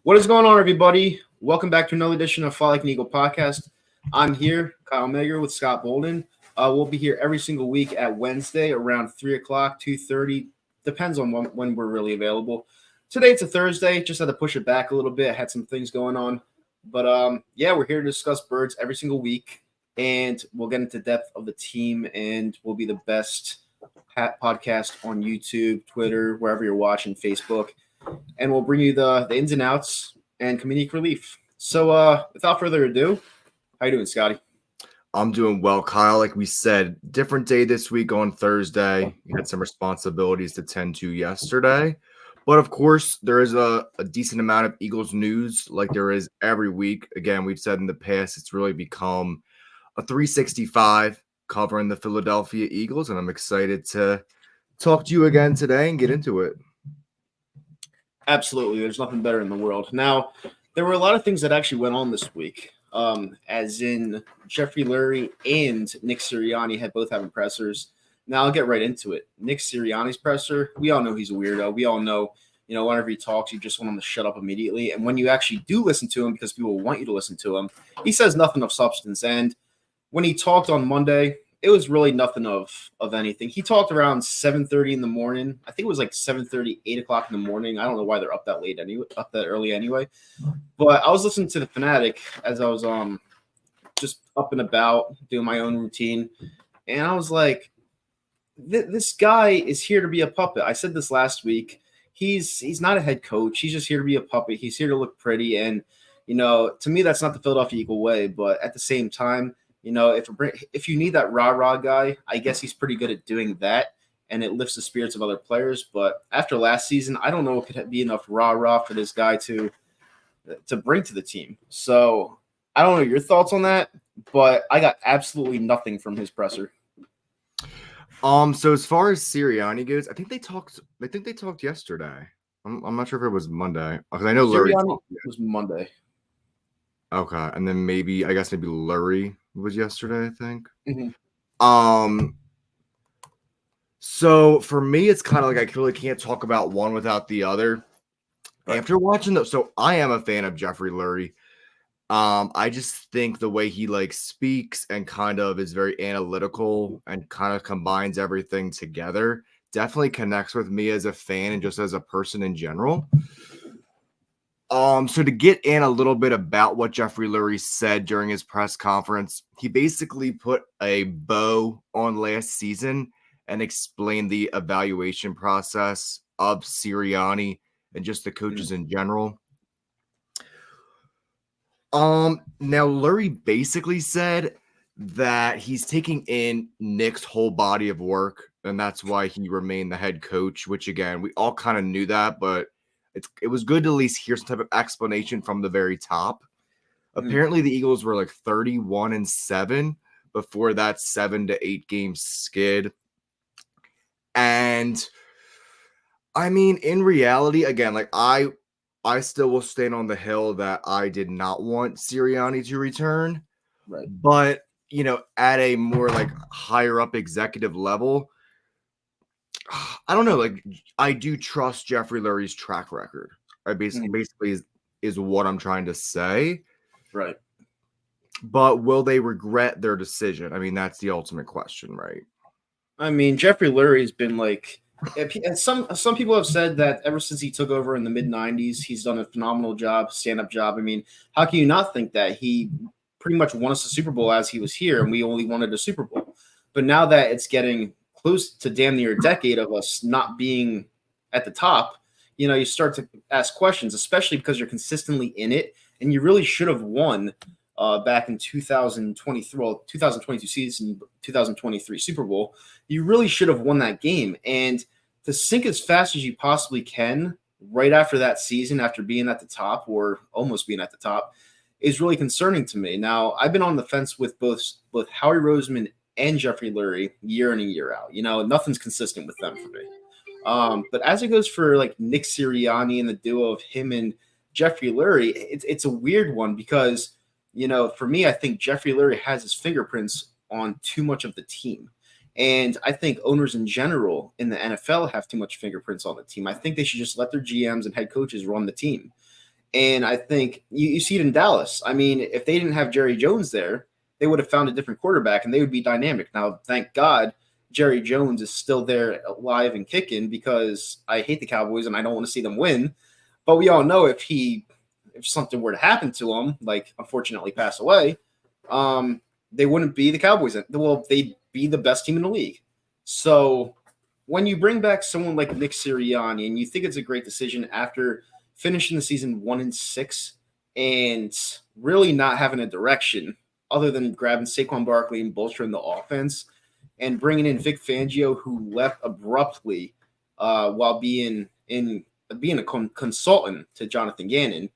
What is going on, everybody? Welcome back to another edition of Fly Like an Eagle podcast. I'm here, Kyle Meagher with Scott Bolden. We'll be here every single week at Wednesday around 3 o'clock, 2:30. Depends on when we're really available. Today it's a Thursday. Just had to push it back a little bit. I had some things going on. But yeah, we're here to discuss birds every single week. And we'll get into depth of the team. And we'll be the best podcast on YouTube, Twitter, wherever you're watching, Facebook. And we'll bring you the ins and outs and comedic relief. So without further ado, how you doing, Scotty? I'm doing well, Kyle. Like we said, different day this week on Thursday. We had some responsibilities to tend to yesterday. But of course, there is a decent amount of Eagles news like there is every week. Again, we've said in the past, it's really become a 365 covering the Philadelphia Eagles. And I'm excited to talk to you again today and get into it. Absolutely. There's nothing better in the world. Now, there were a lot of things that actually went on this week, as in Jeffrey Lurie and Nick Sirianni had both having pressers. Now, I'll get right into it. Nick Sirianni's presser, we all know he's a weirdo. We all know, whenever he talks, you just want him to shut up immediately. And when you actually do listen to him, because people want you to listen to him, he says nothing of substance. And when he talked on Monday, it was really nothing of anything. He talked around 7:30 in the morning. I think it was like 7:30, 8 o'clock in the morning. I don't know why they're up that late anyway, up that early anyway. But I was listening to The Fanatic as I was just up and about doing my own routine. And I was like, this guy is here to be a puppet. I said this last week. He's not a head coach. He's just here to be a puppet. He's here to look pretty. And, to me, that's not the Philadelphia Eagle way. But at the same time, if you need that rah-rah guy, I guess he's pretty good at doing that, and it lifts the spirits of other players. But after last season, I don't know if it could be enough rah-rah for this guy to bring to the team. So I don't know your thoughts on that, but I got absolutely nothing from his presser. So as far as Sirianni goes, I think they talked yesterday. I'm not sure if it was Monday because I know Sirianni was Monday. Okay, and then maybe Lurie was yesterday, I think. Mm-hmm. So for me, it's kind of like I really can't talk about one without the other. Right. After watching so I am a fan of Jeffrey Lurie. I just think the way he speaks and kind of is very analytical and kind of combines everything together definitely connects with me as a fan and just as a person in general. So to get in a little bit about what Jeffrey Lurie said during his press conference, he basically put a bow on last season and explained the evaluation process of Sirianni and just the coaches in general. Now Lurie basically said that he's taking in Nick's whole body of work, and that's why he remained the head coach, which again, we all kind of knew that, but it was good to at least hear some type of explanation from the very top. Apparently, the Eagles were 31-7 before that 7-8 game skid. And I mean, in reality, again, I still will stand on the hill that I did not want Sirianni to return. Right. But, at a more higher up executive level, I don't know. I do trust Jeffrey Lurie's track record. Right? Basically is what I'm trying to say. Right. But will they regret their decision? I mean, that's the ultimate question, right? I mean, Jeffrey Lurie's been and some people have said that ever since he took over in the mid-90s, he's done a phenomenal job, stand-up job. I mean, how can you not think that? He pretty much won us a Super Bowl as he was here, and we only wanted a Super Bowl. But now that it's getting close to damn near a decade of us not being at the top, you start to ask questions, especially because you're consistently in it, and you really should have won back in 2022 season, 2023 Super Bowl. You really should have won that game. And to sink as fast as you possibly can right after that season, after being at the top or almost being at the top, is really concerning to me. Now, I've been on the fence with both Howie Roseman and Jeffrey Lurie year in and year out. Nothing's consistent with them for me. But as it goes for Nick Sirianni and the duo of him and Jeffrey Lurie, it's a weird one because, for me, I think Jeffrey Lurie has his fingerprints on too much of the team. And I think owners in general in the NFL have too much fingerprints on the team. I think they should just let their GMs and head coaches run the team. And I think you see it in Dallas. I mean, if they didn't have Jerry Jones there, they would have found a different quarterback and they would be dynamic. Now, thank God Jerry Jones is still there alive and kicking because I hate the Cowboys and I don't want to see them win. But we all know if something were to happen to him, like unfortunately pass away, they wouldn't be the Cowboys. Well, they'd be the best team in the league. So when you bring back someone like Nick Sirianni and you think it's a great decision after finishing the season 1-6 and really not having a direction other than grabbing Saquon Barkley and bolstering the offense and bringing in Vic Fangio, who left abruptly while being a consultant to Jonathan Gannon.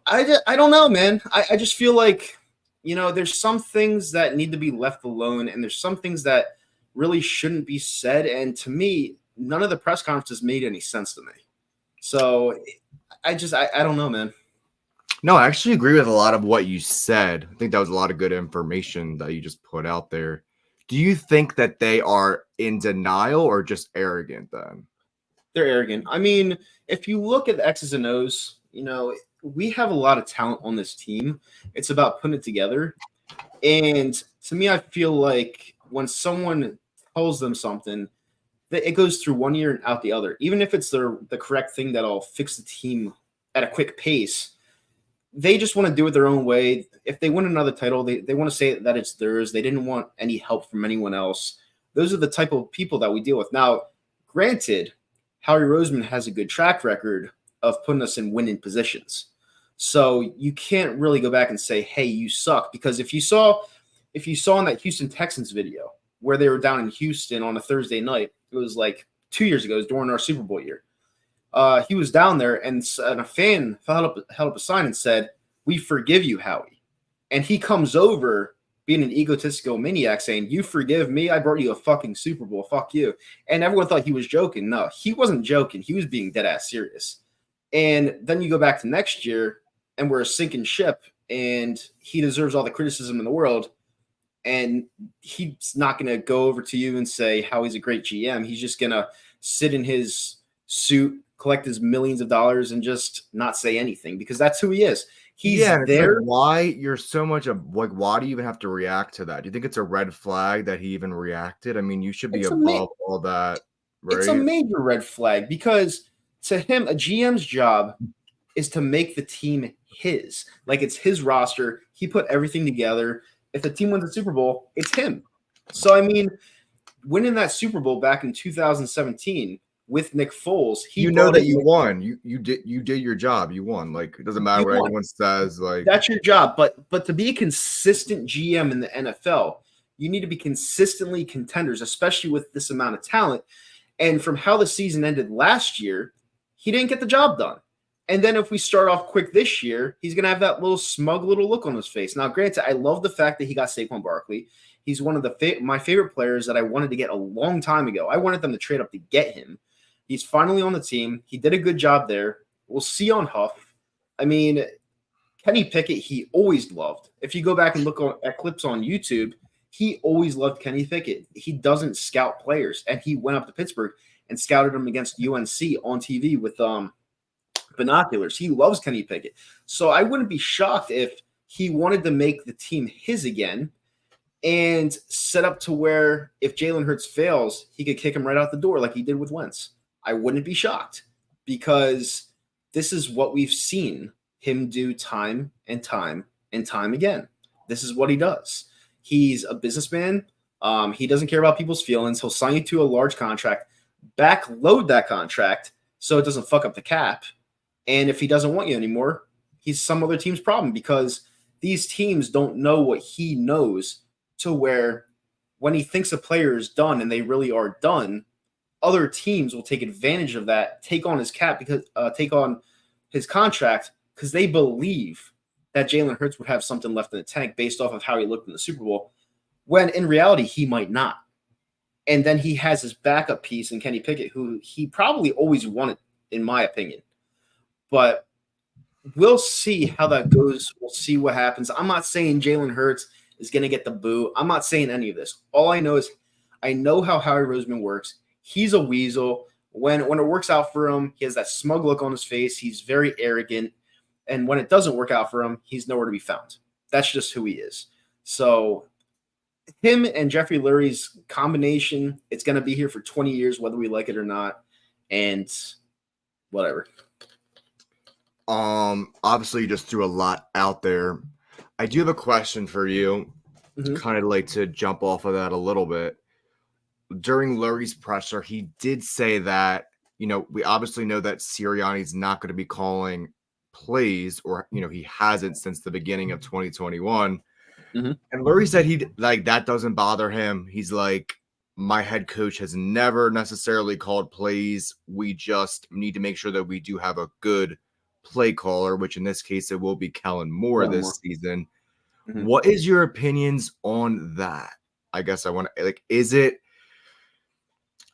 I don't know, man. I just feel like, there's some things that need to be left alone, and there's some things that really shouldn't be said. And to me, none of the press conferences made any sense to me. So I don't know, man. No, I actually agree with a lot of what you said. I think that was a lot of good information that you just put out there. Do you think that they are in denial or just arrogant then? They're arrogant. I mean, if you look at the X's and O's, we have a lot of talent on this team. It's about putting it together. And to me, I feel like when someone tells them something, that it goes through one ear and out the other. Even if it's the correct thing that'll fix the team at a quick pace, they just want to do it their own way. If they win another title, they want to say that it's theirs. They didn't want any help from anyone else. Those are the type of people that we deal with. Now, granted, Howie Roseman has a good track record of putting us in winning positions. So you can't really go back and say, hey, you suck. Because if you saw in that Houston Texans video where they were down in Houston on a Thursday night, it was like 2 years ago, it was during our Super Bowl year. He was down there and a fan held up a sign and said, "We forgive you, Howie." And he comes over being an egotistical maniac saying, "You forgive me? I brought you a fucking Super Bowl. Fuck you." And everyone thought he was joking. No, he wasn't joking. He was being dead ass serious. And then you go back to next year and we're a sinking ship and he deserves all the criticism in the world. And he's not going to go over to you and say how he's a great GM. He's just going to sit in his suit, collect his millions of dollars, and just not say anything because that's who he is. He's there. Like, why you're so much of like, why do you even have to react to that? Do you think it's a red flag that he even reacted? I mean, you should be above all that, right? It's a major red flag because to him, a GM's job is to make the team his. Like it's his roster. He put everything together. If the team wins the Super Bowl, it's him. So, I mean, winning that Super Bowl back in 2017 with Nick Foles, you won. You did your job. You won. Like it doesn't matter what anyone says. Like that's your job. But to be a consistent GM in the NFL, you need to be consistently contenders, especially with this amount of talent. And from how the season ended last year, he didn't get the job done. And then if we start off quick this year, he's going to have that little smug little look on his face. Now, granted, I love the fact that he got Saquon Barkley. He's one of my favorite players that I wanted to get a long time ago. I wanted them to trade up to get him. He's finally on the team. He did a good job there. We'll see on Huff. I mean, Kenny Pickett, he always loved. If you go back and look at clips on YouTube, he always loved Kenny Pickett. He doesn't scout players. And he went up to Pittsburgh and scouted him against UNC on TV with binoculars. He loves Kenny Pickett. So I wouldn't be shocked if he wanted to make the team his again and set up to where if Jalen Hurts fails, he could kick him right out the door like he did with Wentz. I wouldn't be shocked because this is what we've seen him do time and time and time again. This is what he does. He's a businessman. He doesn't care about people's feelings. He'll sign you to a large contract, backload that contract so it doesn't fuck up the cap. And if he doesn't want you anymore, he's some other team's problem because these teams don't know what he knows to where when he thinks a player is done and they really are done, other teams will take advantage of that, take on his cap because take on his contract because they believe that Jalen Hurts would have something left in the tank based off of how he looked in the Super Bowl, when in reality he might not. And then he has his backup piece in Kenny Pickett, who he probably always wanted, in my opinion. But we'll see how that goes. We'll see what happens. I'm not saying Jalen Hurts is going to get the boo. I'm not saying any of this. All I know is I know how Howie Roseman works. He's a weasel. When it works out for him, he has that smug look on his face. He's very arrogant. And when it doesn't work out for him, he's nowhere to be found. That's just who he is. So him and Jeffrey Lurie's combination, it's going to be here for 20 years, whether we like it or not. And whatever. Obviously you just threw a lot out there. I do have a question for you. Kind of like to jump off of that a little bit. During Lurie's presser, he did say that, we obviously know that Sirianni's not going to be calling plays, or, he hasn't since the beginning of 2021. And Lurie said that doesn't bother him. He's like, my head coach has never necessarily called plays. We just need to make sure that we do have a good play caller, which in this case, it will be Kellen Moore this season. What is your opinions on that? I guess I want to, is it,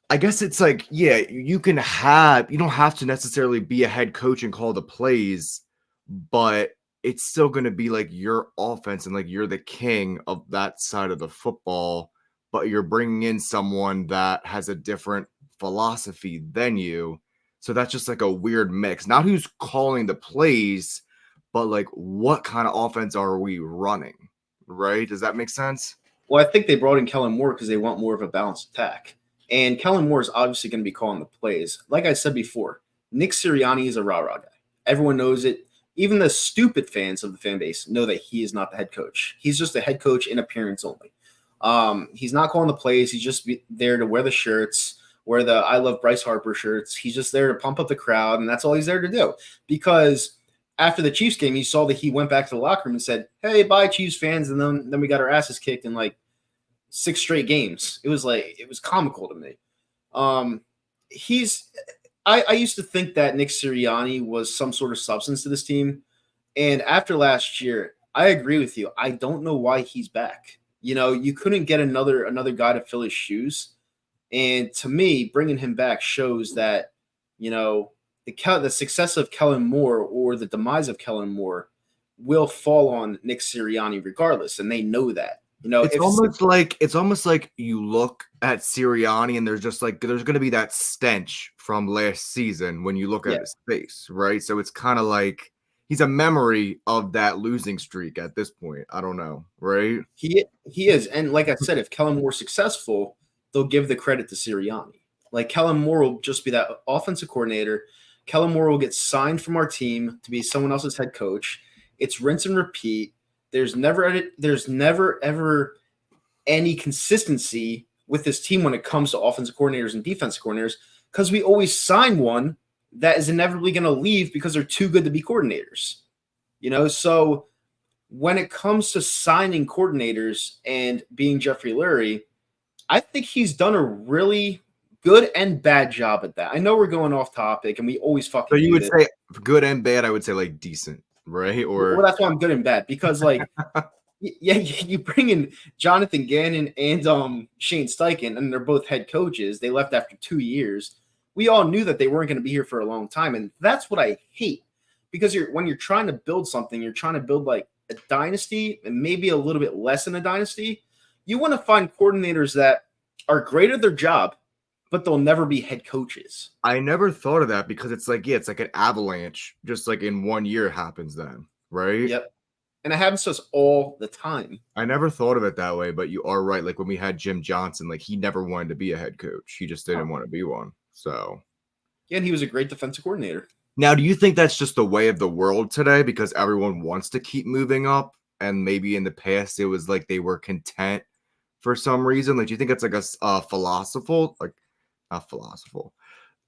I guess it's like, yeah, you don't have to necessarily be a head coach and call the plays, but it's still going to be like your offense and like you're the king of that side of the football, but you're bringing in someone that has a different philosophy than you. So that's just like a weird mix. Not who's calling the plays, but like what kind of offense are we running, right? Does that make sense? Well, I think they brought in Kellen Moore because they want more of a balanced attack. And Kellen Moore is obviously going to be calling the plays. Like I said before, Nick Sirianni is a rah-rah guy. Everyone knows it. Even the stupid fans of the fan base know that he is not the head coach. He's just a head coach in appearance only. He's not calling the plays. He's just there to wear the shirts, wear the I Love Bryce Harper shirts. He's just there to pump up the crowd, and that's all he's there to do. Because after the Chiefs game, you saw that he went back to the locker room and said, hey, bye, Chiefs fans, and then we got our asses kicked in like 6 straight games. It was comical to me. I used to think that Nick Sirianni was some sort of substance to this team. And after last year, I agree with you. I don't know why he's back. You couldn't get another guy to fill his shoes. And to me, bringing him back shows that, the success of Kellen Moore or the demise of Kellen Moore will fall on Nick Sirianni regardless. And they know that. It's almost like you look at Sirianni and there's going to be that stench from last season when you look at his face, right? So it's kind of like he's a memory of that losing streak at this point. I don't know, right? He is, and like I said, if Kellen Moore's successful, they'll give the credit to Sirianni. Like Kellen Moore will just be that offensive coordinator. Kellen Moore will get signed from our team to be someone else's head coach. It's rinse and repeat. There's never ever any consistency with this team when it comes to offensive coordinators and defensive coordinators because we always sign one that is inevitably going to leave because they're too good to be coordinators. So when it comes to signing coordinators and being Jeffrey Lurie, I think he's done a really good and bad job at that. I know we're going off topic and we always fucking. So you would say good and bad. I would say like decent. Right? Or that's why I'm good and bad because you bring in Jonathan Gannon and Shane Steichen, and they're both head coaches. They left after 2 years. We all knew that they weren't going to be here for a long time, and that's what I hate because when you're trying to build something, you're trying to build like a dynasty and maybe a little bit less than a dynasty. You want to find coordinators that are great at their job, but they'll never be head coaches. I never thought of that because it's like, it's like an avalanche, just like in 1 year happens then, right? Yep. And it happens to us all the time. I never thought of it that way, but you are right. Like when we had Jim Johnson, like he never wanted to be a head coach. He just didn't want to be one. So. Yeah, and he was a great defensive coordinator. Now, do you think that's just the way of the world today because everyone wants to keep moving up? And maybe in the past, it was like they were content for some reason. Like, do you think it's like a philosophical, like, not philosophical,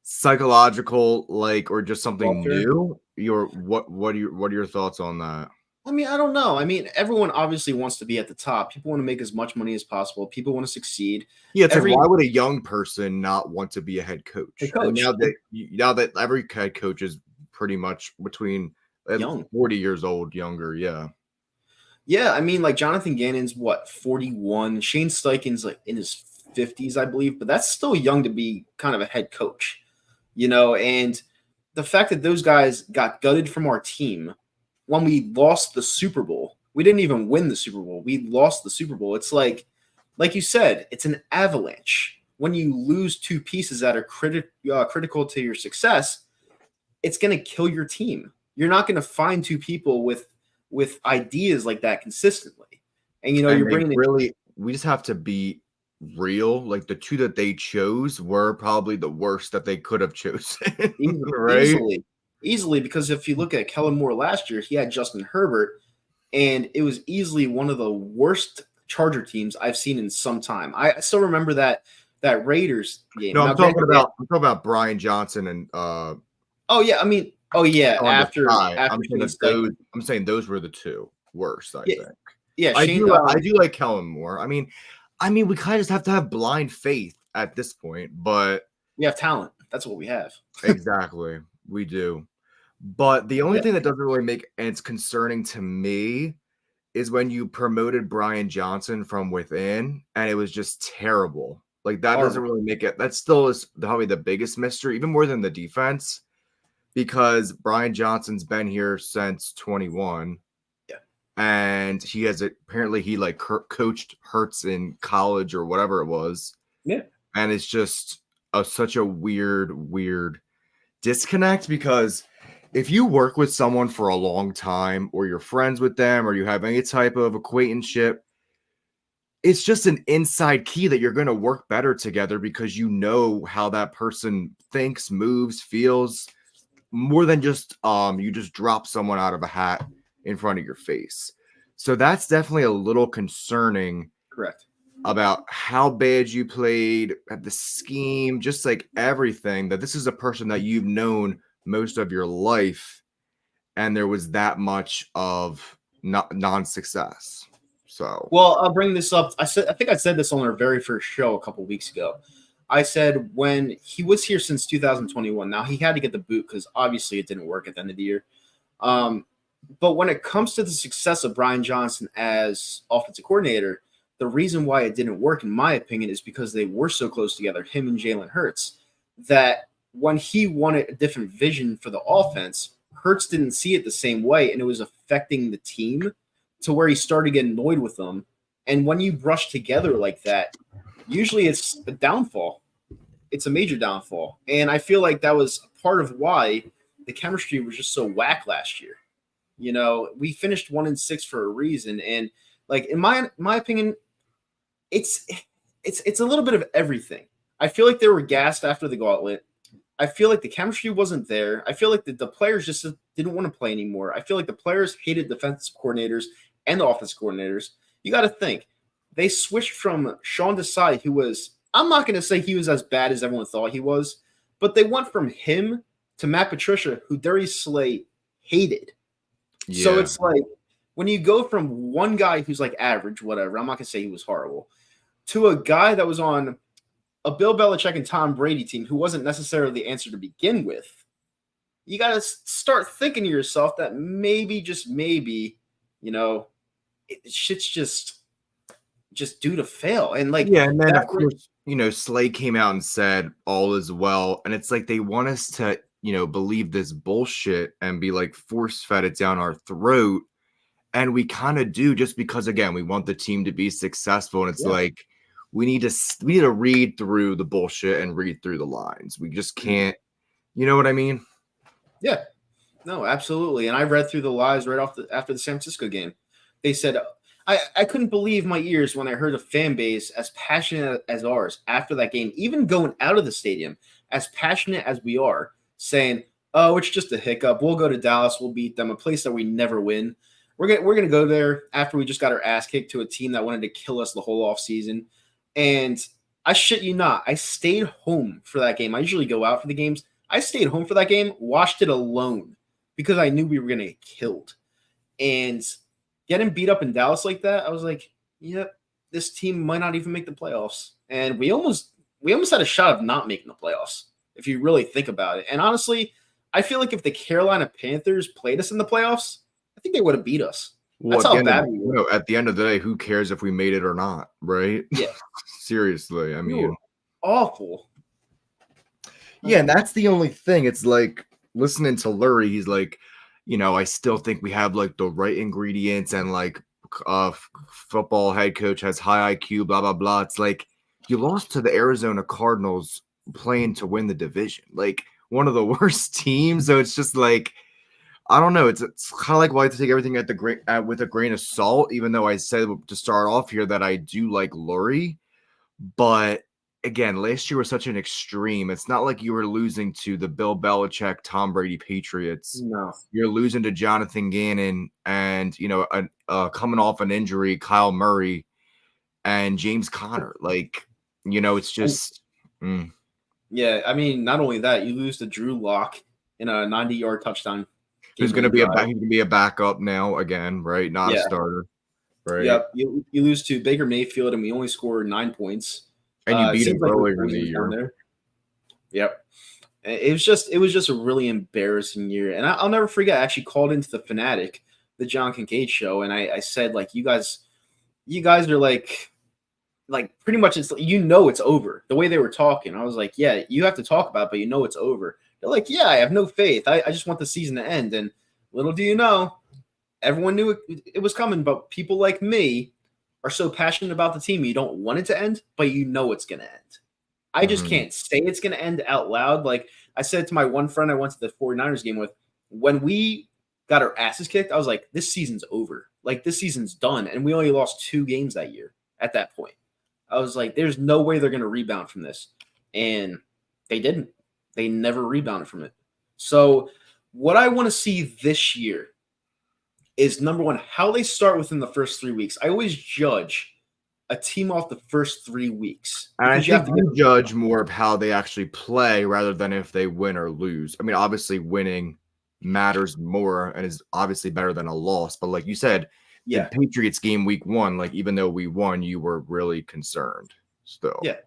psychological, like, or just something new? What are your thoughts on that? I mean, I don't know. I mean, everyone obviously wants to be at the top. People want to make as much money as possible. People want to succeed. Yeah, it's like, why would a young person not want to be a head coach? Now that every head coach is pretty much between 40 years old, younger, yeah. Yeah, I mean, like Jonathan Gannon's 41. Shane Steichen's like in his 50s, I believe, but that's still young to be kind of a head coach, and the fact that those guys got gutted from our team when we lost the Super Bowl. We didn't even win the Super Bowl. We lost the Super Bowl. It's like you said, it's an avalanche. When you lose 2 pieces that are critical to your success, it's going to kill your team. You're not going to find two people with ideas like that consistently. And you're And bringing we just have to be real. Like the two that they chose were probably the worst that they could have chosen. Right? Easily, because if you look at Kellen Moore last year, he had Justin Herbert, and it was easily one of the worst Charger teams I've seen in some time. I still remember that Raiders game. No, I'm talking about Brian Johnson and oh yeah, after I'm saying those were the two worst, I think. Yeah, I do like Kellen Moore. I mean, we kind of just have to have blind faith at this point, but we have talent. That's what we have. Exactly. We do. But the only thing that doesn't really make, and it's concerning to me, is when you promoted Brian Johnson from within and it was just terrible. Like that doesn't really make it. That still is probably the biggest mystery, even more than the defense, because Brian Johnson's been here since 21. And he has apparently he like coached Hurts in college or whatever it was. Yeah. And it's just such a weird disconnect, because if you work with someone for a long time, or you're friends with them, or you have any type of acquaintanceship, it's just an inside key that you're going to work better together, because you know how that person thinks, moves, feels, more than just you just drop someone out of a hat in front of your face. So that's definitely a little concerning. Correct. About how bad you played at the scheme, just like everything, that this is a person that you've known most of your life, and there was that much of non-success. So, well, I'll bring this up. I think I said this on our very first show a couple weeks ago. I said when he was here since 2021. Now he had to get the boot because obviously it didn't work at the end of the year. But when it comes to the success of Brian Johnson as offensive coordinator, the reason why it didn't work, in my opinion, is because they were so close together, him and Jalen Hurts, that when he wanted a different vision for the offense, Hurts didn't see it the same way, and it was affecting the team to where he started getting annoyed with them. And when you brush together like that, usually it's a downfall. It's a major downfall. And I feel like that was part of why the chemistry was just so whack last year. You know, we finished 1-6 for a reason. And like, in my opinion, it's a little bit of everything. I feel like they were gassed after the gauntlet. I feel like the chemistry wasn't there. I feel like the players just didn't want to play anymore. I feel like the players hated defensive coordinators and the offensive coordinators. You got to think. They switched from Sean Desai, who was, I'm not going to say he was as bad as everyone thought he was, but they went from him to Matt Patricia, who Darius Slay hated. Yeah. So it's like, when you go from one guy who's like average, whatever, I'm not going to say he was horrible, to a guy that was on a Bill Belichick and Tom Brady team who wasn't necessarily the answer to begin with, you got to start thinking to yourself that maybe, just maybe, you know, shit's just due to fail. And like, yeah, and then of course, you know, Slay came out and said all is well, and it's like they want us to, you know, believe this bullshit and be like force fed it down our throat, and we kind of do, just because again we want the team to be successful, and it's like we need to read through the bullshit and read through the lines. We just can't, you know what I mean? Yeah, no, absolutely. And I read through the lies right after the San Francisco game. They said, I couldn't believe my ears when I heard a fan base as passionate as ours after that game, even going out of the stadium, as passionate as we are, saying, oh, it's just a hiccup. We'll go to Dallas. We'll beat them, a place that we never win. We're gonna go there after we just got our ass kicked to a team that wanted to kill us the whole offseason. And I shit you not, I stayed home for that game. I usually go out for the games. I stayed home for that game, watched it alone, because I knew we were going to get killed. And getting beat up in Dallas like that, I was like, yep, this team might not even make the playoffs. And we almost had a shot of not making the playoffs, if you really think about it. And honestly, I feel like if the Carolina Panthers played us in the playoffs, I think they would have beat us. Well, that's how bad we were. You know, at the end of the day, who cares if we made it or not, right? Yeah. Seriously, I mean, awful. Yeah, and that's the only thing. It's like listening to Lurie, he's like, you know, I still think we have like the right ingredients, and like football head coach has high IQ, blah, blah, blah. It's like you lost to the Arizona Cardinals playing to win the division, like one of the worst teams. So it's just like, I don't know. It's kind of like why to take everything with a grain of salt. Even though I said to start off here that I do like Lurie, but again, last year was such an extreme. It's not like you were losing to the Bill Belichick, Tom Brady Patriots. No. You're losing to Jonathan Gannon and coming off an injury, Kyle Murray and James Conner. Like, it's just. Yeah, I mean, not only that, you lose to Drew Lock in a 90-yard touchdown. Who's going to be a backup now again, right? Not a starter, right? Yep. You lose to Baker Mayfield, and we only scored 9 points. And you beat him earlier in the year. Yep. It was just a really embarrassing year, and I'll never forget. I actually called into the Fanatic, the John Kincaid show, and I said, like, you guys are like pretty much it's over. The way they were talking, I was like, yeah, you have to talk about it, but it's over. They're like, yeah, I have no faith. I just want the season to end. And little do you know, everyone knew it was coming, but people like me are so passionate about the team, you don't want it to end, but it's going to end. I just can't say it's going to end out loud. Like I said to my one friend I went to the 49ers game with, when we got our asses kicked, I was like, this season's over. Like, this season's done. And we only lost 2 games that year at that point. I was like, there's no way they're going to rebound from this. And they didn't. They never rebounded from it. So what I want to see this year is, number one, how they start within the first 3 weeks. I always judge a team off the first 3 weeks. And I think you judge more of how they actually play rather than if they win or lose. I mean, obviously winning matters more and is obviously better than a loss. But like you said, the Patriots game week 1, like even though we won, you were really concerned still. Yeah.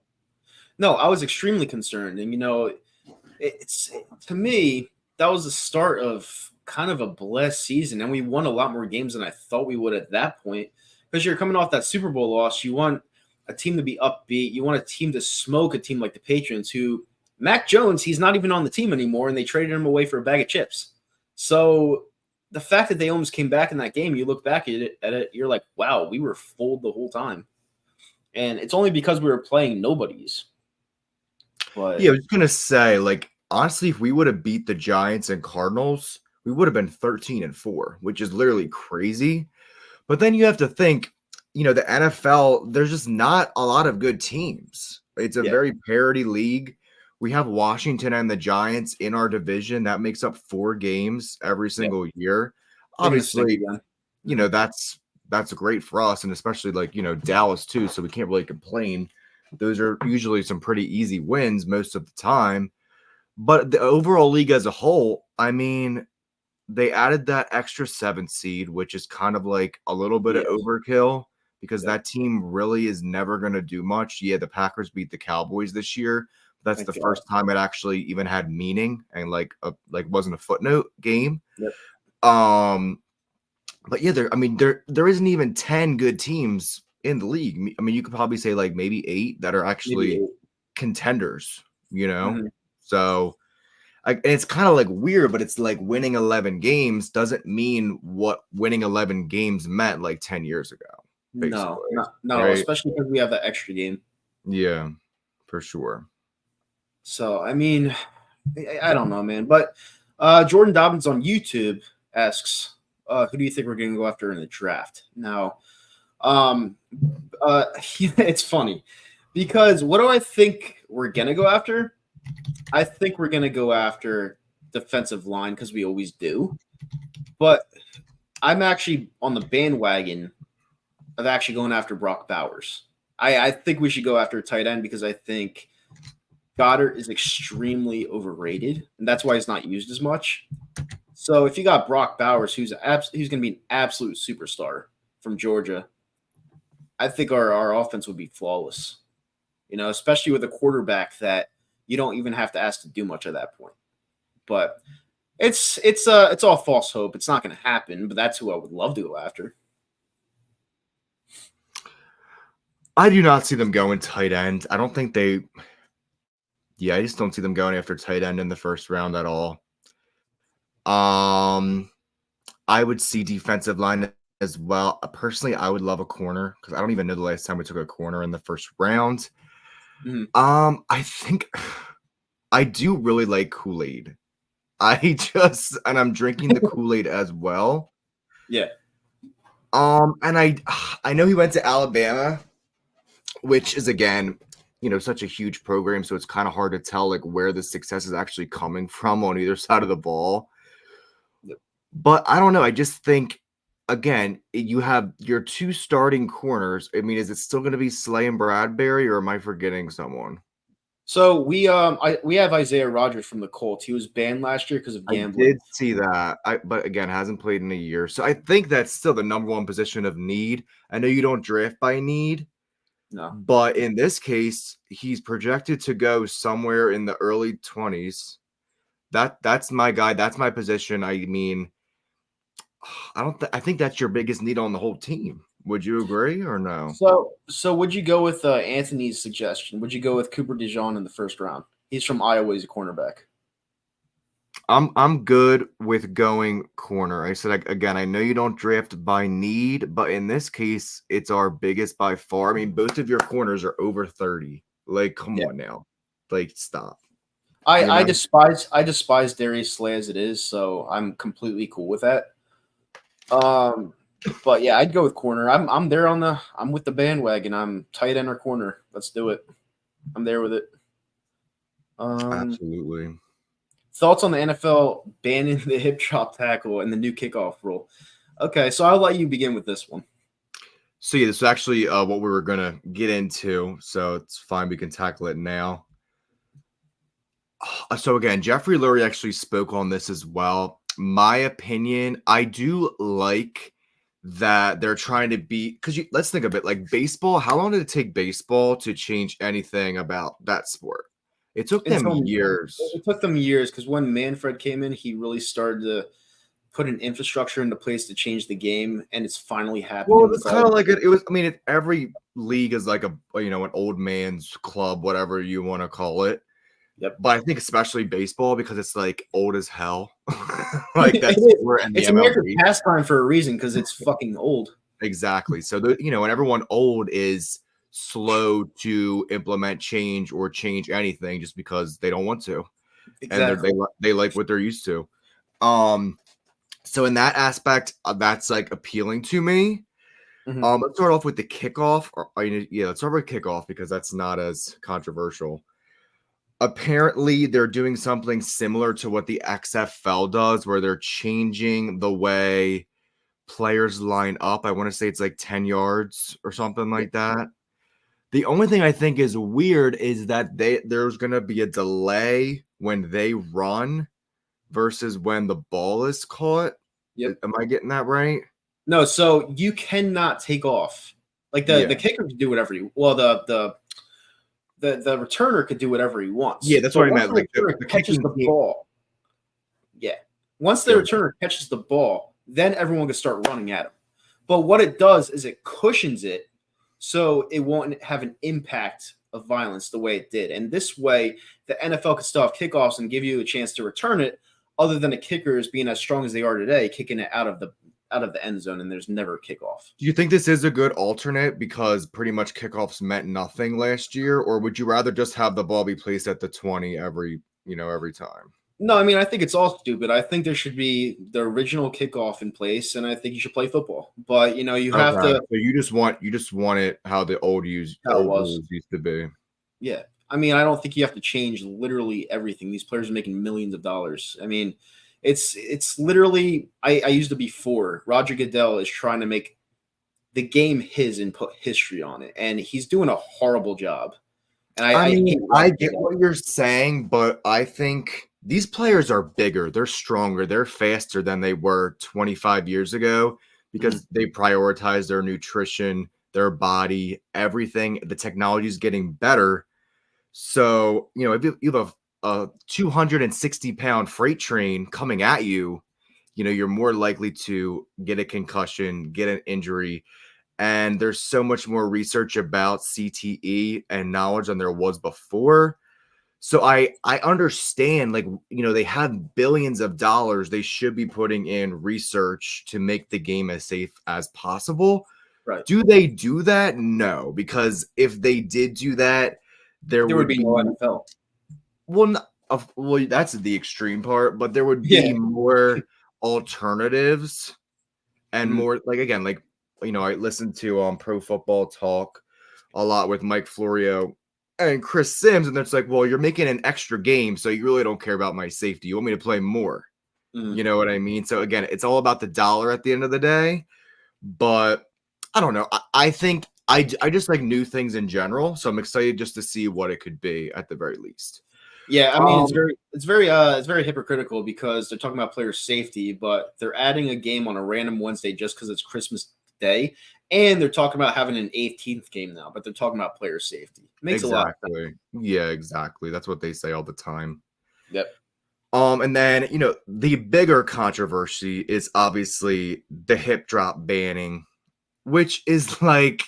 No, I was extremely concerned. And, it's to me, that was the start of kind of a blessed season. And we won a lot more games than I thought we would at that point. Because you're coming off that Super Bowl loss. You want a team to be upbeat. You want a team to smoke a team like the Patriots, who Mac Jones, he's not even on the team anymore, and they traded him away for a bag of chips. So the fact that they almost came back in that game, you look back at it, you're like, wow, we were fooled the whole time. And it's only because we were playing nobodies. But yeah, I was going to say, like, honestly, if we would have beat the Giants and Cardinals, we would have been 13-4, which is literally crazy. But then you have to think, the NFL, there's just not a lot of good teams. It's a very parity league. We have Washington and the Giants in our division. That makes up 4 games every single year. Obviously, that's great for us, and especially like, Dallas too, so we can't really complain. Those are usually some pretty easy wins most of the time. But the overall league as a whole, I mean, they added that extra 7th seed, which is kind of like a little bit of overkill because that team really is never going to do much. Yeah, the Packers beat the Cowboys this year. That's the first time it actually even had meaning and wasn't a footnote game. Yep. But yeah, there isn't even 10 good teams in the league. I mean, you could probably say like maybe 8 that are actually contenders, Mm-hmm. So and it's kind of like weird, but it's like winning 11 games doesn't mean what winning 11 games meant like 10 years ago. No, right? Especially because we have that extra game. Yeah, for sure. So, I mean, I don't know, man. But Jordan Dobbins on YouTube asks, who do you think we're going to go after in the draft? Now, it's funny because what do I think we're going to go after? I think we're going to go after defensive line because we always do. But I'm actually on the bandwagon of actually going after Brock Bowers. I think we should go after a tight end because I think Goddard is extremely overrated, and that's why he's not used as much. So if you got Brock Bowers, who's going to be an absolute superstar from Georgia, I think our offense would be flawless. Especially with a quarterback that you don't even have to ask to do much at that point. But it's all false hope. It's not going to happen, but that's who I would love to go after. I do not see them going tight end. I don't think I just don't see them going after tight end in the first round at all. I would see defensive line as well. Personally, I would love a corner because I don't even know the last time we took a corner in the first round. Mm-hmm. I think I do really like Kool-Aid. I'm drinking the Kool-Aid as well. Yeah. And I know he went to Alabama, which is again, such a huge program, so it's kind of hard to tell like where the success is actually coming from on either side of the ball. Yep. But I don't know. I just think again, you have your two starting corners. I mean, is it still going to be Slay and Bradbury, or am I forgetting someone? So we have Isaiah Rodgers from the Colts. He was banned last year because of gambling. I did see that. But again, hasn't played in a year. So I think that's still the number one position of need. I know you don't draft by need. No. But in this case, he's projected to go somewhere in the early 20s. That's my guy. That's my position. I mean, I think that's your biggest need on the whole team. Would you agree or no? So would you go with Anthony's suggestion? Would you go with Cooper DeJean in the first round? He's from Iowa. He's a cornerback. I'm good with going corner. I said again, I know you don't draft by need, but in this case, it's our biggest by far. I mean, both of your corners are over 30. Like, come on now. Like, stop. I despise Darius Slay as it is, so I'm completely cool with that. But yeah, I'd go with corner. I'm with the bandwagon. I'm tight end or corner. Let's do it. I'm there with it. Absolutely. Thoughts on the NFL banning the hip drop tackle and the new kickoff rule? Okay, so I'll let you begin with this one. So yeah, this is actually what we were gonna get into. So it's fine, we can tackle it now. So again, Jeffrey Lurie actually spoke on this as well. My opinion, I do like that they're trying to be, because let's think of it like baseball. How long did it take baseball to change anything about that sport? It took them years. It took them years because when Manfred came in, he really started to put an infrastructure into place to change the game, and it's finally happening. Well, it's kind of like it was. I mean, every league is like an old man's club, whatever you want to call it. Yep. But I think especially baseball because it's like old as hell. Like that's it's American pastime for a reason because it's fucking old. Exactly. So and everyone old is slow to implement change or change anything just because they don't want to. Exactly. And they like what they're used to. So in that aspect, that's like appealing to me. Mm-hmm. Let's start off with the kickoff. Let's start with kickoff because that's not as controversial. Apparently, they're doing something similar to what the XFL does, where they're changing the way players line up. I want to say it's like 10 yards or something like that. The only thing I think is weird is that there's going to be a delay when they run versus when the ball is caught. Yep. Am I getting that right? No, so you cannot take off. Like the kicker can do whatever the returner could do whatever he wants. Yeah, that's what I meant. Like the catches the ball. Yeah. Once the returner catches the ball, then everyone can start running at him. But what it does is it cushions it so it won't have an impact of violence the way it did. And this way, the NFL could still have kickoffs and give you a chance to return it, other than the kickers being as strong as they are today, kicking it out of the end zone, and there's never a kickoff. Do you think this is a good alternate because pretty much kickoffs meant nothing last year, or would you rather just have the ball be placed at the 20 every time? No, I mean, I think it's all stupid. I think there should be the original kickoff in place, and I think you should play football. But you have to. So you just want it how the old rules used to be. Yeah, I mean, I don't think you have to change literally everything. These players are making millions of dollars. I mean, it's literally. I used to be for Roger Goodell is trying to make the game his and put history on it, and he's doing a horrible job. And I get what you're saying, but I think these players are bigger, they're stronger, they're faster than they were 25 years ago because they prioritize their nutrition, their body, everything. The technology is getting better. So, if you have a 260-pound freight train coming at you, you're more likely to get a concussion, get an injury. And there's so much more research about CTE and knowledge than there was before. So I understand, they have billions of dollars. They should be putting in research to make the game as safe as possible. Right. Do they do that? No, because if they did do that, there would be no NFL. Well, well, that's the extreme part, but there would be Yeah. more alternatives and Mhm. more like again, like I listened to Pro Football Talk a lot with Mike Florio and Chris Sims, and it's like, well, you're making an extra game, so you really don't care about my safety. You want me to play more. Mhm. You know what I mean? So again, it's all about the dollar at the end of the day. But I don't know. I think I just like new things in general, so I'm excited just to see what it could be at the very least. Yeah, I mean Um, it's very hypocritical because they're talking about player safety, but they're adding a game on a random Wednesday just because it's Christmas Day, and they're talking about having an 18th game now, but they're talking about player safety. Makes a lot of sense. exactly. Yeah, exactly. That's what they say all the time. Yep. And then the bigger controversy is obviously the hip drop banning, which is like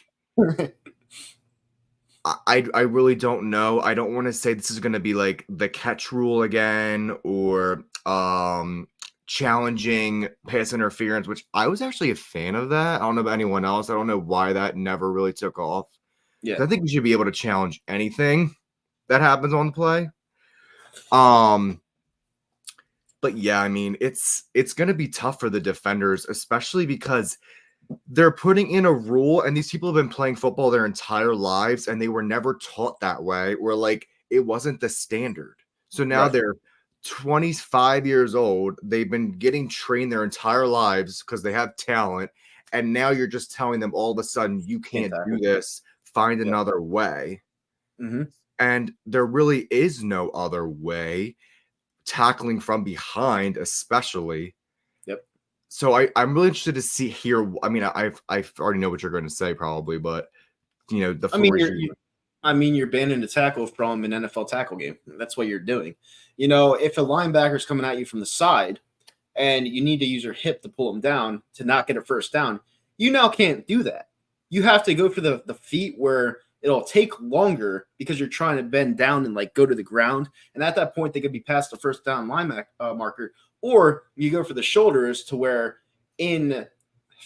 I really don't know. I don't want to say this is going to be like the catch rule again or challenging pass interference, which I was actually a fan of that. I don't know about anyone else. I don't know why that never really took off. Yeah. I think we should be able to challenge anything that happens on the play. But yeah, I mean, it's going to be tough for the defenders, especially because they're putting in a rule, and these people have been playing football their entire lives, and they were never taught that way, where like it wasn't the standard. So now Right. they're 25 years old. They've been getting trained their entire lives because they have talent, and now you're just telling them all of a sudden you can't do Exactly. this. Find Yep. another way. Mm-hmm. And there really is no other way. Tackling from behind, especially. Yep. So I'm really interested to see here. I mean, I've already know what you're going to say probably, but the I mean, floor is yours. you're banning the tackle from an NFL tackle game. That's what you're doing. If a linebacker's coming at you from the side and you need to use your hip to pull him down to not get a first down, you now can't do that. You have to go for the feet where it'll take longer because you're trying to bend down and like go to the ground. And at that point, they could be past the first down line marker. Or you go for the shoulders to where in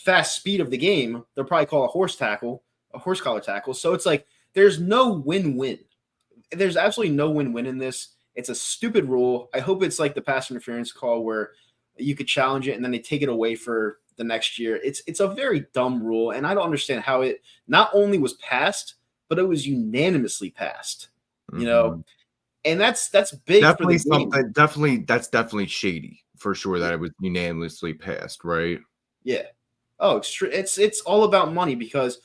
fast speed of the game, they'll probably call a horse collar tackle. So it's like there's no win-win. There's absolutely no win-win in this. It's a stupid rule. I hope it's like the pass interference call where you could challenge it and then they take it away for the next year. It's a very dumb rule, and I don't understand how it not only was passed, but it was unanimously passed. Mhm. And that's big for the Definitely game. something. That's definitely shady for sure that it was unanimously passed, right? Yeah. Oh, it's all about money because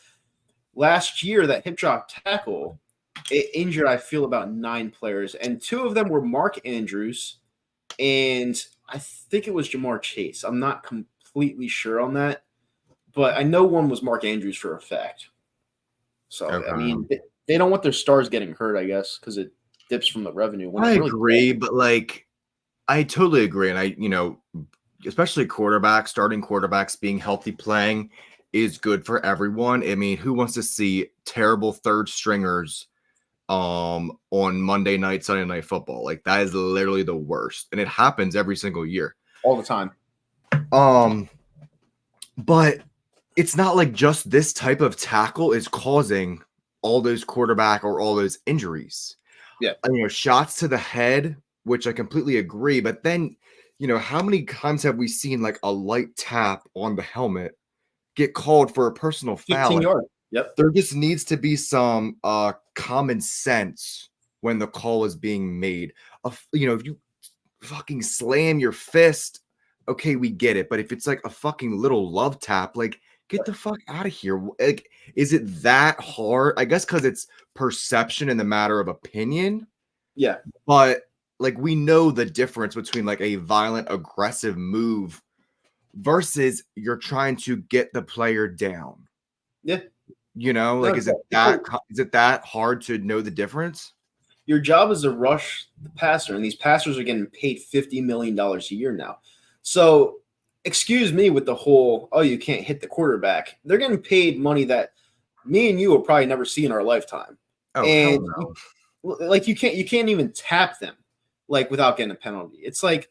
last year that hip drop tackle it injured, I feel, about 9 players, and 2 of them were Mark Andrews, and I think it was Jamar Chase. I'm not completely sure on that, but I know one was Mark Andrews for a fact. So, I mean, Okay. they don't want their stars getting hurt, I guess, because it dips from the revenue when I it really agree, but like I totally agree, and especially starting quarterbacks being healthy playing is good for everyone. I mean, who wants to see terrible third stringers on Monday night, Sunday night football? Like that is literally the worst, and it happens every single year. all the time. But it's not like just this type of tackle is causing all those quarterback or all those injuries. Yeah. Shots to the head, which I completely agree. But then, how many times have we seen like a light tap on the helmet get called for a personal 15 foul? yards. Yep. There just needs to be some common sense when the call is being made. If you fucking slam your fist, okay, we get it. But if it's like a fucking little love tap, like get the fuck out of here. Like, is it that hard? I guess because it's perception in the matter of opinion. Yeah. But like we know the difference between like a violent, aggressive move versus you're trying to get the player down. Yeah. Like No, is it that hard to know the difference? your job is to rush the passer, and these passers are getting paid $50 million a year now. So, excuse me with the whole, oh, you can't hit the quarterback. They're getting paid money that me and you will probably never see in our lifetime. Oh, And hell no. you can't even tap them like without getting a penalty. It's like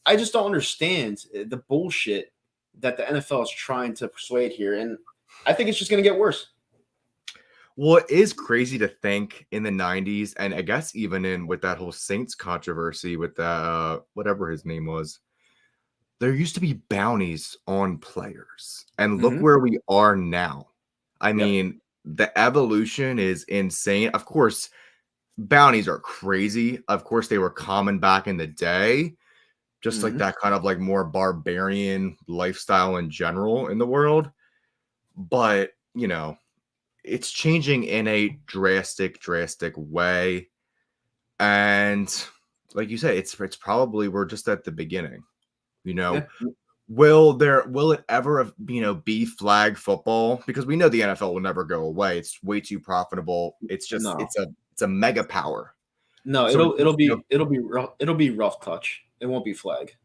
I just don't understand the bullshit that the NFL is trying to persuade here, and I think it's just going to get worse. Well, it is crazy to think in the 90s, and I guess even in with that whole Saints controversy with that whatever his name was, there used to be bounties on players. And look Hmm. where we are now. I Yep. mean, the evolution is insane. Of course, bounties are crazy. Of course, they were common back in the day, just like Hmm. that kind of like more barbarian lifestyle in general in the world. But, it's changing in a drastic way. And like you say, it's probably we're just at the beginning. You know, Yeah. will it ever be flag football? Because we know the NFL will never go away. It's way too profitable. It's just No. it's a mega power. No. So It'll it'll be it'll be rough. It'll be rough touch. It won't be flag.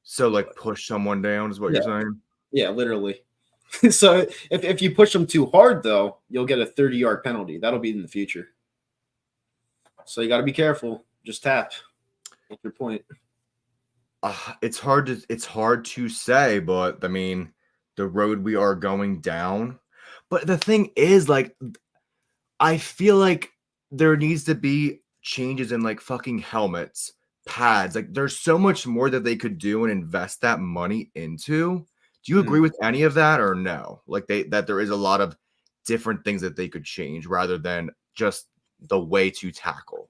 so like push someone down is what you're Yeah. saying. Yeah. Literally. So if you push them too hard, though, you'll get a 30-yard penalty. That'll be in the future. So you got to be careful. Just tap. What's your point? It's hard to say, but I mean, the road we are going down. But the thing is, like, I feel like there needs to be changes in like fucking helmets, pads. Like, there's so much more that they could do and invest that money into. Do you agree Mhm. with any of that or no? Like that there is a lot of different things that they could change rather than just the way to tackle.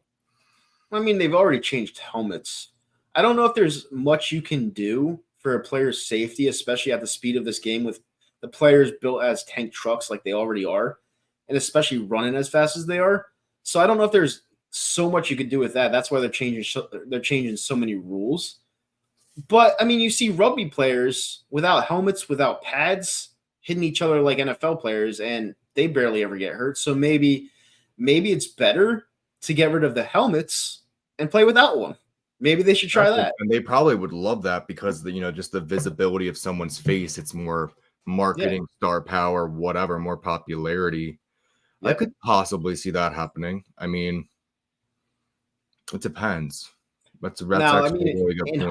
I mean, they've already changed helmets. I don't know if there's much you can do for a player's safety, especially at the speed of this game with the players built as tank trucks like they already are, and especially running as fast as they are. So I don't know if there's so much you could do with that. That's why they're changing so many rules. But I mean, you see rugby players without helmets, without pads, hitting each other like NFL players, and they barely ever get hurt. So maybe it's better to get rid of the helmets and play without one. Maybe they should try Exactly, that. and they probably would love that because just the visibility of someone's face, it's more Yeah. marketing, star power, whatever, more popularity. I Yep. could possibly see that happening. I mean, it depends. That's Now, I actually mean, a really good point.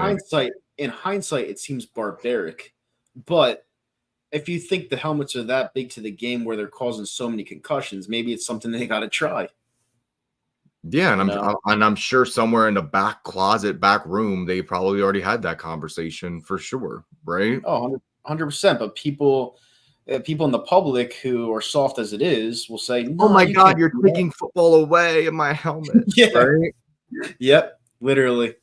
in hindsight, it seems barbaric, but if you think the helmets are that big to the game where they're causing so many concussions, maybe it's something they got to try. Yeah, and You I'm know? and I'm sure somewhere in the back closet, back room, they probably already had that conversation for sure, right? Oh, 100%. But people in the public who are soft as it is will say, Oh "No, my you can't God, you're do that." taking football away in my helmet, Yeah. right? Yep. Literally.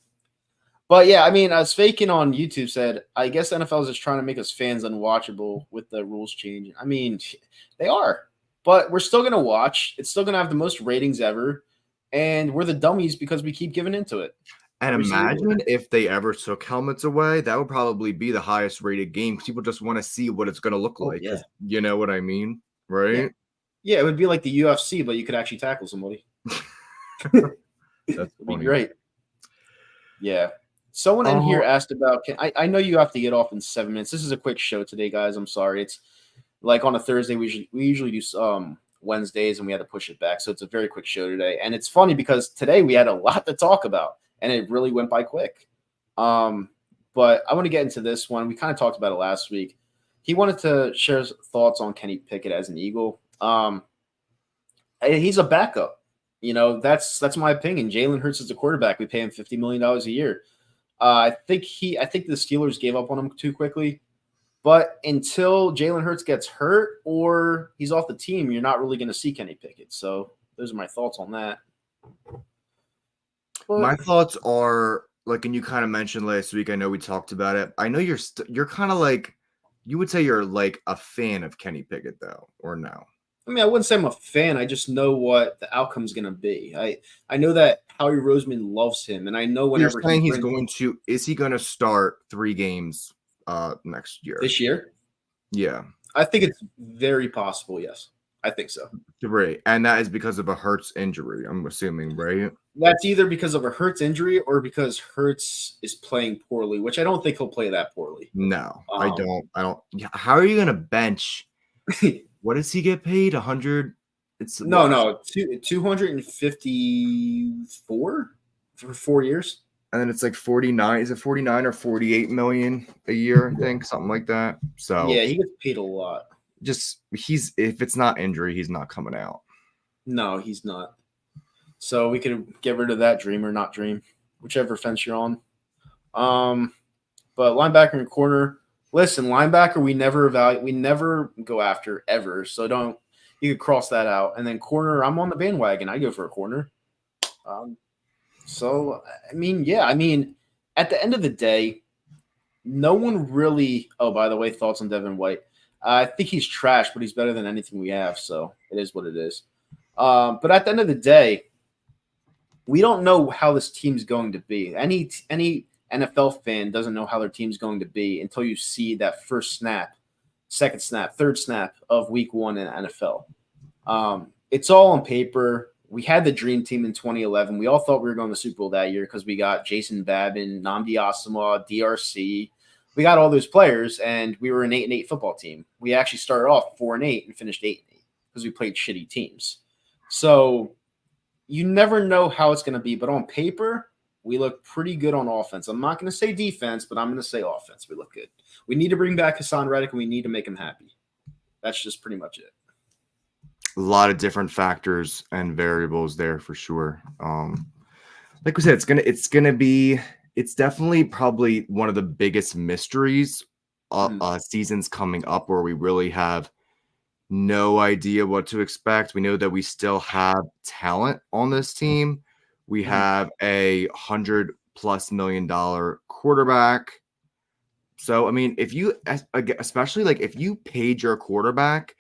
But yeah, I mean, as Faking on YouTube said, I guess NFL is just trying to make us fans unwatchable with the rules changing. I mean, they are, but we're still gonna watch. It's still gonna have the most ratings ever, and we're the dummies because we keep giving into it And every single year. imagine if they ever took helmets away, that would probably be the highest rated game. People just want to see what it's going to look Oh like yeah, because you know what I mean, yeah, right? yeah. It would be like the UFC, but you could actually tackle somebody. That's It'd be funny. great. Yeah. Someone in here Oh, asked about. I know you have to get off in 7 minutes. This is a quick show today, guys. I'm sorry. It's like on a Thursday. We usually do Wednesdays, and we had to push it back. So it's a very quick show today, and it's funny because today we had a lot to talk about, and it really went by quick. Um, but I want to get into this one. We kind of talked about it last week. He wanted to share his thoughts on Kenny Pickett as an Eagle. He's a backup. That's my opinion. Jalen Hurts is the quarterback. We pay him $50 million a year. I think the Steelers gave up on him too quickly. But until Jalen Hurts gets hurt or he's off the team, you're not really going to see Kenny Pickett. So those are my thoughts on that. my But thoughts are like, and you kind of mentioned last week. I know we talked about it. I know you're kind of like, you would say you're like a fan of Kenny Pickett though, or no? I mean, I wouldn't say I'm a fan. I just know what the outcome's going to be. I know that Howie Roseman loves him, and I know You're whenever he saying brings is he going to start 3 games next year? this year, Yeah. I think it's very possible. Yes, I think so. 3. And that is because of a Hurts injury, I'm assuming, right? That's either because of a Hurts injury or because Hurts is playing poorly, which I don't think he'll play that poorly. No, I Um, don't. I don't. Yeah, how are you going to bench? What does he get paid? 100? It's no, what? no, 254 for 4 years. And then it's like 49. Is it 49 or 48 million a year? I think something like that. So Yeah, he gets paid a lot. just if it's not injury, he's not coming out. No, he's not. So we could get rid of that dream or not dream, whichever fence you're on. But linebacker and corner. Listen, linebacker we never go after ever. So you could cross that out. And then corner, I'm on the bandwagon. I go for a corner. So I mean, at the end of the day, no one really. Oh, by the way, thoughts on Devin White? I think he's trash, but he's better than anything we have. So it is what it is. But at the end of the day, we don't know how this team's going to be. Any NFL fan doesn't know how their team's going to be until you see that first snap, second snap, third snap of week 1 in the NFL. It's all on paper. We had the dream team in 2011. We all thought we were going to the Super Bowl that year because we got Jason Babin, Nnamdi Asomugha, DRC. We got all those players, and we were an 8-8 football team. We actually started off 4-8 and finished 8-8 because we played shitty teams. So you never know how it's going to be, but on paper, we look pretty good on offense. I'm not going to say defense, but I'm going to say offense. We look good. We need to bring back Hassan Reddick, and we need to make him happy. That's just pretty much it. A lot of different factors and variables there for sure. Like we said, it's definitely probably one of the biggest mysteries seasons coming up where we really have no idea what to expect. We know that we still have talent on this team. We have a $100+ million quarterback. So, I mean, especially like if you paid your quarterback,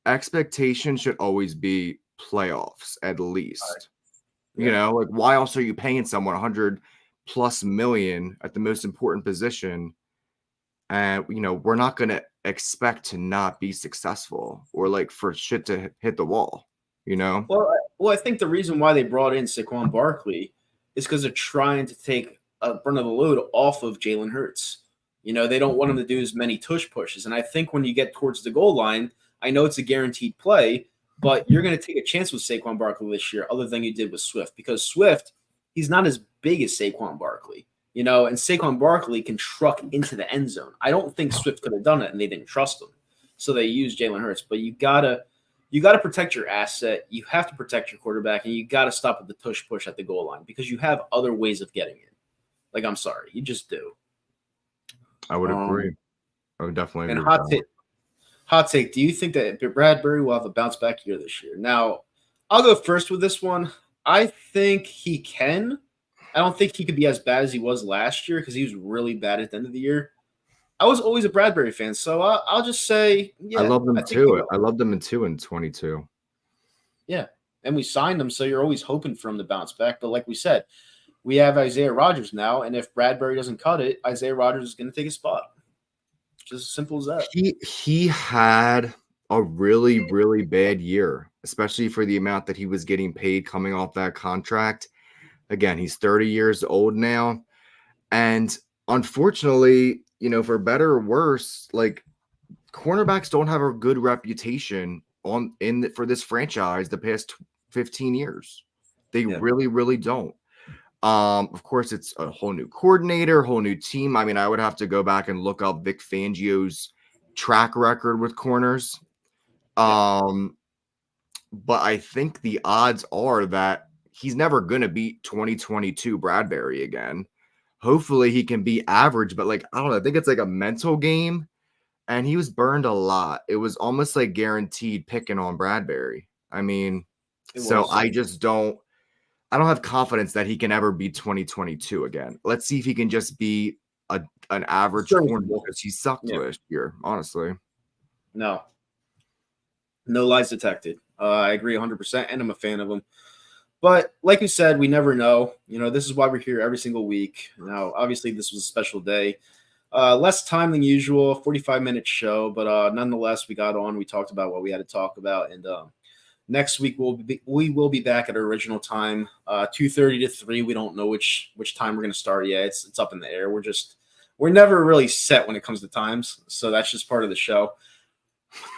expectation should always be playoffs at least. Right. You know, like why else are you paying someone $100+ million at the most important position? And, you know, we're not going to expect to not be successful or like for shit to hit the wall, you know? Well, I think the reason why they brought in Saquon Barkley is because they're trying to take a brunt of the load off of Jalen Hurts. You know, they don't want him to do as many tush pushes. And I think when you get towards the goal line, I know it's a guaranteed play, but you're going to take a chance with Saquon Barkley this year other than you did with Swift because Swift, he's not as big as Saquon Barkley, you know, and Saquon Barkley can truck into the end zone. I don't think Swift could have done it, and they didn't trust him. So they used Jalen Hurts. But you gotta protect your asset. You have to protect your quarterback, and you got to stop with the tush push at the goal line because you have other ways of getting in. Like, I'm sorry. You just do. I would agree. I would definitely agree. And hot take, do you think that Bradbury will have a bounce back year this year? Now, I'll go first with this one. I think he can. I don't think he could be as bad as he was last year because he was really bad at the end of the year. I was always a Bradbury fan, so I'll just say, yeah. I love them too. I loved them in 22. Yeah, and we signed him, so you're always hoping for him to bounce back. But like we said, we have Isaiah Rodgers now, and if Bradbury doesn't cut it, Isaiah Rodgers is going to take his spot. Just as simple as that. He had a really, really bad year, especially for the amount that he was getting paid coming off that contract. Again, he's 30 years old now. And unfortunately, you know, for better or worse, like cornerbacks don't have a good reputation for this franchise the past 15 years. They really, really don't. Of course, it's a whole new coordinator, whole new team. I mean, I would have to go back and look up Vic Fangio's track record with corners. But I think the odds are that he's never going to beat 2022 Bradbury again. Hopefully he can be average, but like, I don't know. I think it's like a mental game, and he was burned a lot. It was almost like guaranteed picking on Bradbury. I mean, I don't have confidence that he can ever be 2022 again. Let's see if he can just be an average corner because he sucked last year, honestly. No lies detected. I agree 100%, and I'm a fan of him. But like you said, we never know. You know, this is why we're here every single week. Now, obviously, this was a special day. Less time than usual, 45-minute show. But nonetheless, we got on. We talked about what we had to talk about. And next week, we will be back at our original time, 2:30 to 3. We don't know which time we're going to start yet. It's up in the air. We're never really set when it comes to times. So that's just part of the show.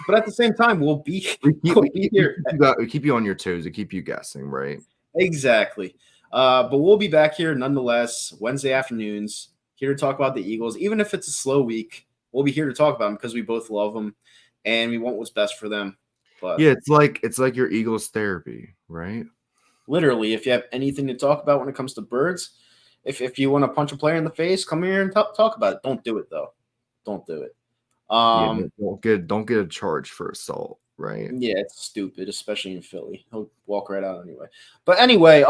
But at the same time, we'll be here. We keep you on your toes. We keep you guessing, right? Exactly. But we'll be back here nonetheless, Wednesday afternoons, here to talk about the Eagles. Even if it's a slow week, we'll be here to talk about them because we both love them. and we want what's best for them. But Yeah, it's like your Eagles therapy, right? literally, if you have anything to talk about when it comes to birds, if you want to punch a player in the face, come here and talk about it. Don't do it though. Don't do it. Yeah, don't get a charge for assault, right? Yeah, it's stupid, especially in Philly. He'll walk right out anyway. But anyway,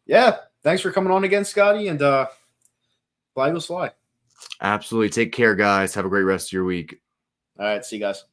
yeah, thanks for coming on again, Scotty, and fly Eagles fly. Absolutely. Take care, guys. Have a great rest of your week. All right, see you guys.